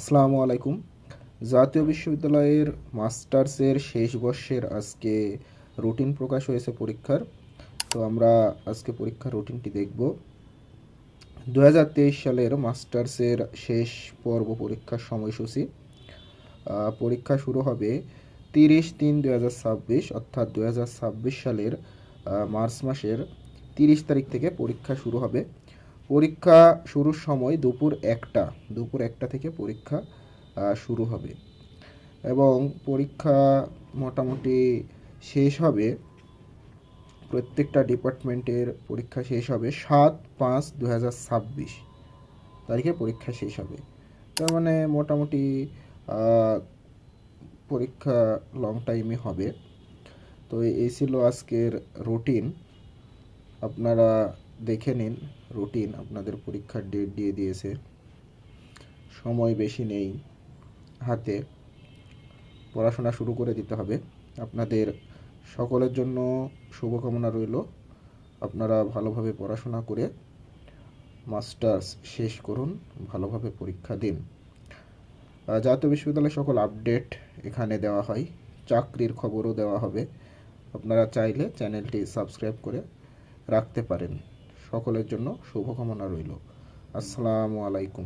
আসসালামু আলাইকুম। জাতীয় বিশ্ববিদ্যালয়ের মাস্টার্সের শেষ বর্ষের আজকে রুটিন প্রকাশ হয়েছে পরীক্ষার। তো আমরা আজকে পরীক্ষার রুটিনটি দেখব। 2023 সালের মাস্টার্সের শেষ পর্ব পরীক্ষার সময়সূচি। পরীক্ষা শুরু হবে 30/3/2026, অর্থাৎ 2026 সালের মার্চ মাসের 30 তারিখ থেকে পরীক্ষা শুরু হবে। পরীক্ষা শুরুর সময় দুপুর একটা থেকে পরীক্ষা শুরু হবে এবং পরীক্ষা মোটামুটি শেষ হবে, প্রত্যেকটা ডিপার্টমেন্টের পরীক্ষা শেষ হবে 7/5/2026 তারিখে পরীক্ষা শেষ হবে। তার মানে মোটামুটি পরীক্ষা লং টাইমে হবে। তো এই ছিল আজকের রুটিন। আপনারা দেখে নিন রুটিন, আপনাদের পরীক্ষার ডেট দিয়ে দিয়েছে, সময় বেশি নেই হাতে, পড়াশোনা শুরু করে দিতে হবে। আপনাদের সকলের জন্য শুভকামনা রইল। আপনারা ভালোভাবে পড়াশোনা করে মাস্টার্স শেষ করুন, ভালোভাবে পরীক্ষা দিন। জাতীয় বিশ্ববিদ্যালয়ের সকল আপডেট এখানে দেওয়া হয়, চাকরির খবরও দেওয়া হবে। আপনারা চাইলে চ্যানেলটি সাবস্ক্রাইব করে রাখতে পারেন। সকলের জন্য শুভকামনা রইল। আসসালামু আলাইকুম।